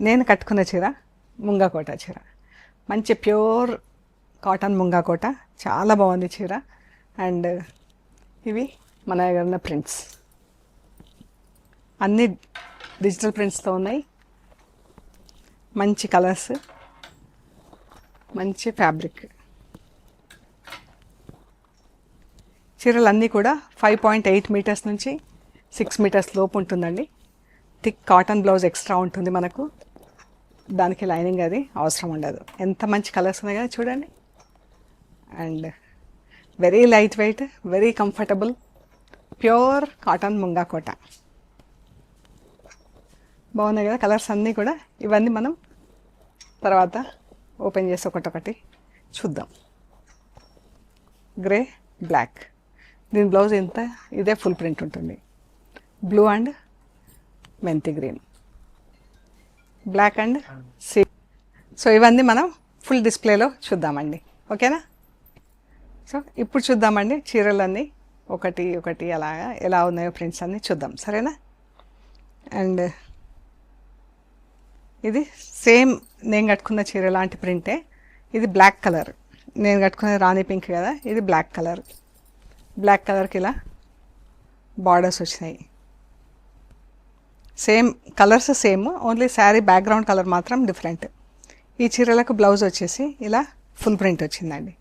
నేను కట్టుకున్న చీర ముంగాకోట చీర, మంచి ప్యూర్ కాటన్ ముంగాకోట, చాలా బాగుంది చీర. అండ్ ఇవి మన దగ్గర ఉన్న ప్రింట్స్ అన్నీ డిజిటల్ ప్రింట్స్తో ఉన్నాయి. మంచి కలర్స్, మంచి ఫ్యాబ్రిక్. చీరలన్నీ కూడా 5.8 మీటర్స్ నుంచి 6 మీటర్స్ లోపు ఉంటుందండి. థిక్ కాటన్ బ్లౌజ్ ఎక్స్ట్రా ఉంటుంది మనకు, దానికి లైనింగ్ అది అవసరం ఉండదు. ఎంత మంచి కలర్స్ ఉన్నాయి కదా చూడండి. And very light weight, very comfortable, pure cotton ముంగాకోట. బాగున్నాయి కదా కలర్స్ అన్నీ కూడా. ఇవన్నీ మనం తర్వాత ఓపెన్ చేసి ఒకటొకటి చూద్దాం. గ్రే, బ్లాక్, దీని బ్లౌజ్ ఎంత, ఇదే ఫుల్ ప్రింట్ ఉంటుంది. బ్లూ అండ్ మెంతి గ్రీన్, బ్లాక్ అండ్ సీ. సో ఇవన్నీ మనం ఫుల్ డిస్ప్లేలో చూద్దామండి, ఓకేనా? సో ఇప్పుడు చూద్దామండి చీరలన్నీ ఒకటి ఒకటి అలాగా ఎలా ఉన్నాయో ప్రింట్స్ అన్నీ చూద్దాం, సరేనా? అండ్ ఇది సేమ్ నేను కట్టుకున్న చీర లాంటి ప్రింటే. ఇది బ్లాక్ కలర్, నేను కట్టుకునే రాణి పింక్ కదా, ఇది బ్లాక్ కలర్. బ్లాక్ కలర్కి ఇలా బార్డర్స్ వచ్చినాయి. Same colours same, only sari background colour మాత్రం డిఫరెంట్. ఈ చీరలకు బ్లౌజ్ వచ్చేసి ఇలా ఫుల్ ప్రింట్ వచ్చిందండి.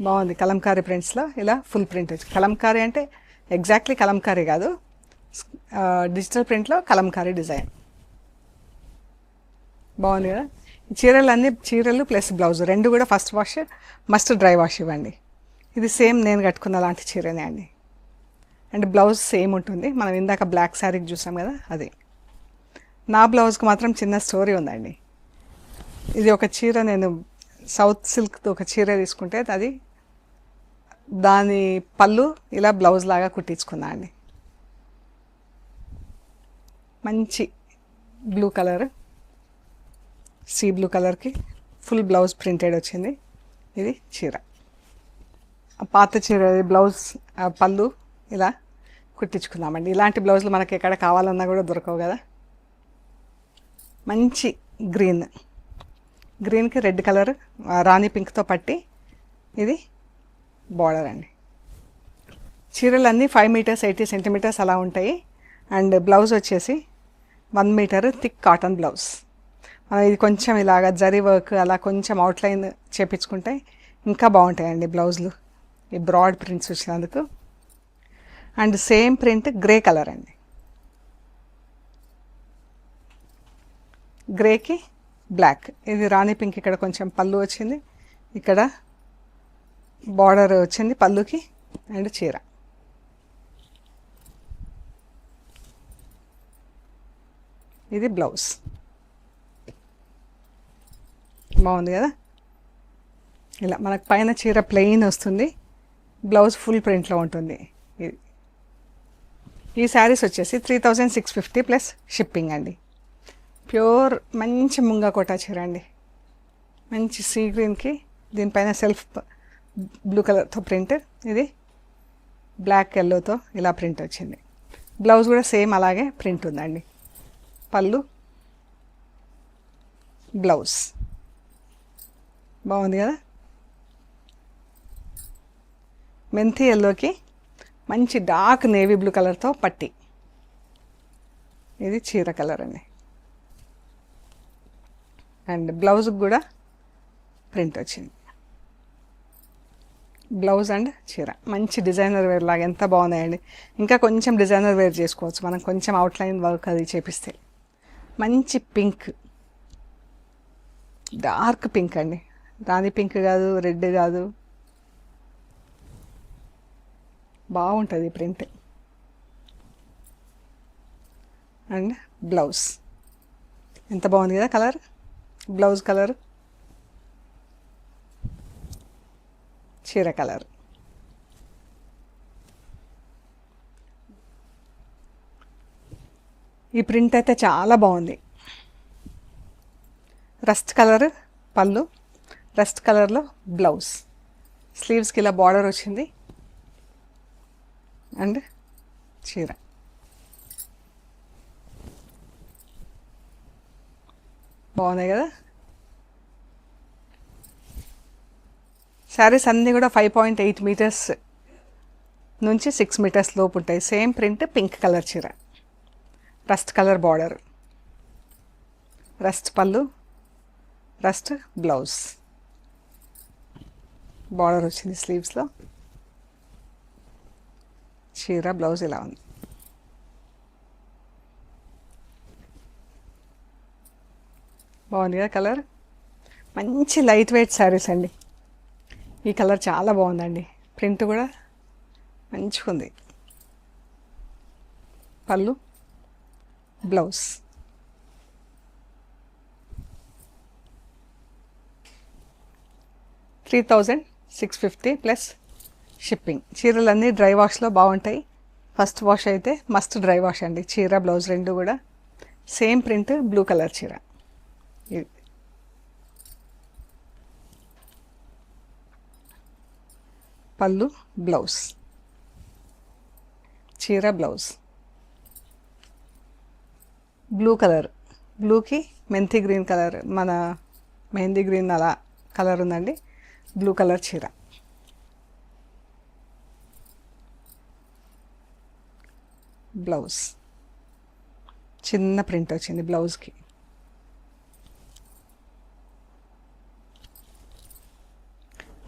బాగుంది, కలంకారీ ప్రింట్స్లో ఇలా ఫుల్ ప్రింట్ వచ్చింది. కలంకారీ అంటే ఎగ్జాక్ట్లీ కలంకారీ కాదు, డిజిటల్ ప్రింట్లో కలంకారీ డిజైన్. బాగుంది కదా. చీరలు ప్లస్ బ్లౌజ్ రెండు కూడా first wash must dry wash ఇవ్వండి. ఇది సేమ్ నేను కట్టుకున్న లాంటి చీరనే అండి. అండ్ బ్లౌజ్ సేమ్ ఉంటుంది, మనం ఇందాక బ్లాక్ శారీకి చూసాం కదా అది. నా బ్లౌజ్కి మాత్రం చిన్న స్టోరీ ఉందండి. ఇది ఒక చీర నేను సౌత్ సిల్క్తో ఒక చీర తీసుకుంటే అది దాని పళ్ళు ఇలా బ్లౌజ్ లాగా కుట్టించుకున్నా అండి. మంచి బ్లూ కలర్, సీ బ్లూ కలర్కి ఫుల్ బ్లౌజ్ ప్రింటెడ్ వచ్చింది. ఇది చీర, పాత చీర బ్లౌజ్ పళ్ళు ఇలా కుట్టించుకుందామండి. ఇలాంటి బ్లౌజులు మనకి ఎక్కడ కావాలన్నా కూడా దొరకవు కదా. మంచి గ్రీన్, గ్రీన్కి రెడ్ కలర్ రాణి పింక్తో పట్టి ఇది బార్డర్ అండి. చీరలన్నీ 5 మీటర్స్ 80 సెంటీమీటర్స్ అలా ఉంటాయి. అండ్ బ్లౌజ్ వచ్చేసి 1 మీటర్ థిక్ కాటన్ బ్లౌజ్. ఇది కొంచెం ఇలాగ జరీ వర్క్ అలా కొంచెం అవుట్లైన్ చేపించుకుంటే ఇంకా బాగుంటాయండి బ్లౌజులు, ఈ బ్రాడ్ ప్రింట్స్ వచ్చినందుకు. And same print grey colour అండి. గ్రేకి బ్లాక్, ఇది రాణి పింక్. ఇక్కడ కొంచెం పళ్ళు వచ్చింది, ఇక్కడ బార్డర్ వచ్చింది పళ్ళుకి. అండ్ చీర ఇది బ్లౌజ్. బాగుంది కదా. ఇలా మనకు పైన చీర ప్లెయిన్ వస్తుంది, బ్లౌజ్ ఫుల్ ప్రింట్లో ఉంటుంది. ఇది ఈ శారీస్ వచ్చేసి 3650 ప్లస్ షిప్పింగ్ అండి. ప్యూర్ మంచి ముంగాకోట చీర అండి. మంచి సీ గ్రీన్కి దీనిపైన సెల్ఫ్ బ్లూ కలర్తో ప్రింట్, ఇది బ్లాక్ ఎల్లోతో ఇలా ప్రింట్ వచ్చింది. బ్లౌజ్ కూడా సేమ్ అలాగే ప్రింట్ ఉందండి. పళ్ళు, బ్లౌజ్ బాగుంది కదా. మెంతి ఎల్లోకి మంచి డార్క్ నేవీ బ్లూ కలర్తో పట్టి, ఇది చీర కలర్ అండి. అండ్ బ్లౌజ్కి కూడా ప్రింట్ వచ్చింది. బ్లౌజ్ అండ్ చీర మంచి డిజైనర్ వేర్ లాగా ఎంత బాగున్నాయండి. ఇంకా కొంచెం డిజైనర్ వేర్ చేసుకోవచ్చు మనం, కొంచెం అవుట్లైన్ వర్క్ అది చేపిస్తే. మంచి పింక్, డార్క్ పింక్ అండి. రాణి పింక్ కాదు, రెడ్ కాదు, బాగుంటుంది ప్రింట్. అండ్ బ్లౌజ్ ఎంత బాగుంది కదా కలర్, బ్లౌజ్ కలర్, చీర కలర్. ఈ ప్రింట్ అయితే చాలా బాగుంది. రస్ట్ కలర్ పళ్ళు, రస్ట్ కలర్లో బ్లౌజ్, స్లీవ్స్కి ఇలా బార్డర్ వచ్చింది. అండ్ చీర బాగున్నాయి కదా. శారీస్ అన్నీ కూడా 5.8 మీటర్స్ నుంచి 6 మీటర్స్ లోపు ఉంటాయి. సేమ్ ప్రింట్, పింక్ కలర్ చీర, రస్ట్ కలర్ బార్డర్, రస్ట్ పళ్ళు, రస్ట్ బ్లౌజ్, బార్డర్ వచ్చింది స్లీవ్స్లో. చీర బ్లౌజ్ ఇలా ఉంది. బాగుంది కదా కలర్. మంచి లైట్ వెయిట్ శారీస్ అండి. ఈ కలర్ చాలా బాగుందండి. ప్రింట్ కూడా మంచిగా ఉంది. పళ్ళు, బ్లౌజ్. $3,650 plus shipping. చీరలన్నీ డ్రై వాష్లో బాగుంటాయి. ఫస్ట్ వాష్ అయితే మస్ట్ డ్రై వాష్ అండి. చీర బ్లౌజ్ రెండు కూడా సేమ్ ప్రింట్, బ్లూ కలర్ చీర. ఇది పళ్ళు, బ్లౌజ్, చీర బ్లౌజ్. బ్లూ కలర్, బ్లూకి మెంతి గ్రీన్ కలర్, మన మెహందీ గ్రీన్ అలా కలర్ ఉందండి. బ్లూ కలర్ చీర. బ్లౌజ్ చిన్న ప్రింట్ వచ్చింది బ్లౌజ్కి.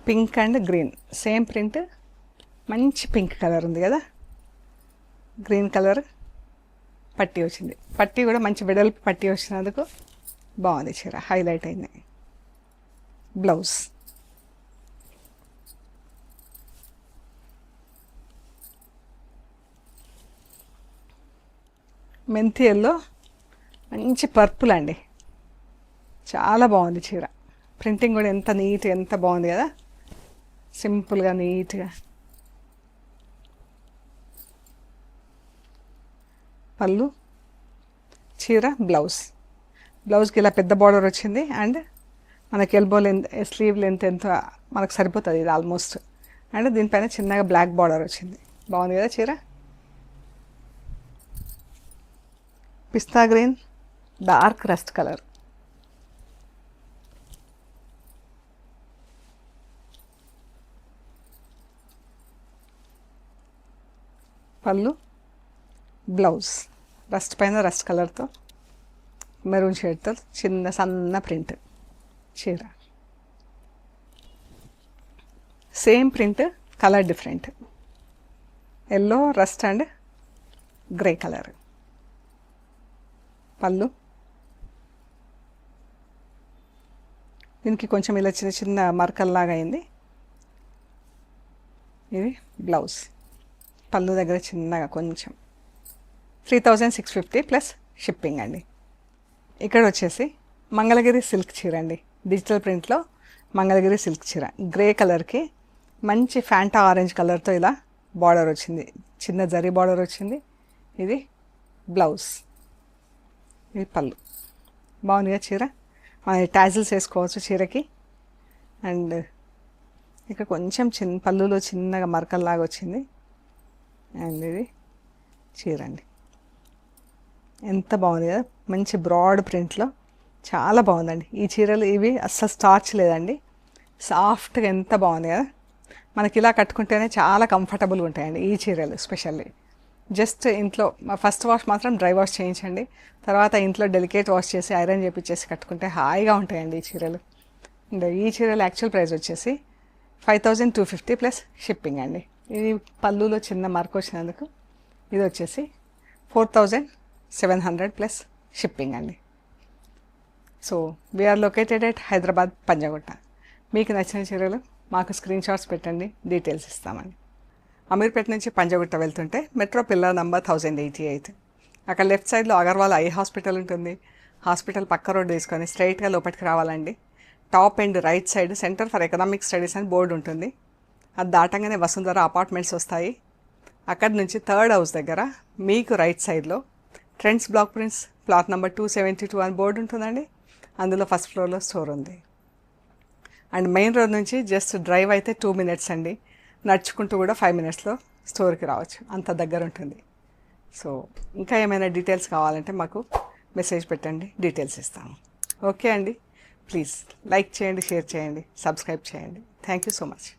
Pink and green same print, మంచి పింక్ కలర్ ఉంది కదా. గ్రీన్ కలర్ పట్టీ వచ్చింది. పట్టీ కూడా మంచి వెడల్పు పట్టీ వచ్చినందుకు బాగుంది చీర, హైలైట్ అయింది. బ్లౌజ్. మెంతి ఎల్లో, మంచి పర్పుల్ అండి. చాలా బాగుంది చీర. ప్రింటింగ్ కూడా ఎంత నీట్, ఎంత బాగుంది కదా. సింపుల్గా నీట్గా. పళ్ళు, చీర బ్లౌజ్. బ్లౌజ్కి ఇలా పెద్ద బార్డర్ వచ్చింది అండ్ మనకి ఎల్బో లెంత్, స్లీవ్ లెంత్ ఎంత మనకు సరిపోతుంది ఇది ఆల్మోస్ట్. అండ్ దీనిపైన చిన్నగా బ్లాక్ బార్డర్ వచ్చింది. బాగుంది కదా చీర. పిస్తా గ్రీన్, డార్క్ రస్ట్ కలర్. పళ్ళు, బ్లౌజ్. రస్ట్ పైన రస్ట్ కలర్తో మెరూన్ షేడ్తో చిన్న సన్న ప్రింట్ చీర. Same print, colour different. Yellow, rust and grey colour. పళ్ళు, దీనికి కొంచెం ఇలా చిన్న చిన్న మరకల్లాగా అయింది. ఇది బ్లౌజ్. పళ్ళు దగ్గర చిన్నగా కొంచెం. 3,650 ప్లస్ షిప్పింగ్ అండి. ఇక్కడ వచ్చేసి మంగళగిరి సిల్క్ చీర అండి. డిజిటల్ ప్రింట్లో మంగళగిరి సిల్క్ చీర. గ్రే కలర్కి మంచి ఫ్యాంటా ఆరెంజ్ కలర్తో ఇలా బార్డర్ వచ్చింది. చిన్న జరీ బార్డర్ వచ్చింది. ఇది బ్లౌజ్. ఇది పళ్ళు. బాగుందిగా చీర. మన టాజిల్స్ వేసుకోవచ్చు చీరకి. అండ్ ఇక కొంచెం పళ్ళులో చిన్నగా మరకల్లాగా వచ్చింది. అండ్ ఇది చీర అండి. ఎంత బాగుంది కదా. మంచి బ్రాడ్ ప్రింట్లో చాలా బాగుందండి. ఈ చీరలు ఇవి అస్సలు స్టార్చ్ లేదండి. సాఫ్ట్గా ఎంత బాగుంది కదా. మనకి ఇలా కట్టుకుంటేనే చాలా కంఫర్టబుల్గా ఉంటాయండి ఈ చీరలు. స్పెషల్లీ జస్ట్ ఇంట్లో ఫస్ట్ వాష్ మాత్రం డ్రై వాష్ చేయించండి. తర్వాత ఇంట్లో డెలికేట్ వాష్ చేసి ఐరన్ చేపించేసి కట్టుకుంటే హాయిగా ఉంటాయండి ఈ చీరలు. అండ్ ఈ చీరలు యాక్చువల్ ప్రైస్ వచ్చేసి 5,250 ప్లస్ షిప్పింగ్ అండి. ఇది పళ్ళులో చిన్న మార్క్ వచ్చినందుకు ఇది వచ్చేసి 4,700 ప్లస్ షిప్పింగ్ అండి. So we are located at Hyderabad, Panjagutta. మీకు నచ్చిన చీరలు మాకు స్క్రీన్ షాట్స్ పెట్టండి, డీటెయిల్స్ ఇస్తామండి. అమీర్పేట నుంచి పంజాగుట్ట వెళ్తుంటే మెట్రో పిల్లర్ నంబర్ 1088. అక్కడ లెఫ్ట్ సైడ్లో అగర్వాల్ ఐ హాస్పిటల్ ఉంటుంది. హాస్పిటల్ పక్క రోడ్డు తీసుకొని స్ట్రైట్గా లోపలికి రావాలండి. Top end right side centre for economic studies అని బోర్డు ఉంటుంది. అది దాటంగానే వసుంధర అపార్ట్మెంట్స్ వస్తాయి. అక్కడి నుంచి థర్డ్ హౌస్ దగ్గర మీకు రైట్ సైడ్లో trends block prints plot number 272 అని బోర్డు ఉంటుందండి. అందులో ఫస్ట్ ఫ్లోర్లో స్టోర్ ఉంది. అండ్ మెయిన్ రోడ్ నుంచి జస్ట్ డ్రైవ్ అయితే 2 మినిట్స్ అండి. నడుచుకుంటూ కూడా 5 మినిట్స్లో స్టోర్కి రావచ్చు, అంత దగ్గర ఉంటుంది. సో ఇంకా ఏమైనా డీటెయిల్స్ కావాలంటే మాకు మెసేజ్ పెట్టండి, డీటెయిల్స్ ఇస్తాము. ఓకే అండి, ప్లీజ్ లైక్ చేయండి, షేర్ చేయండి, సబ్స్క్రైబ్ చేయండి. Thank you so much.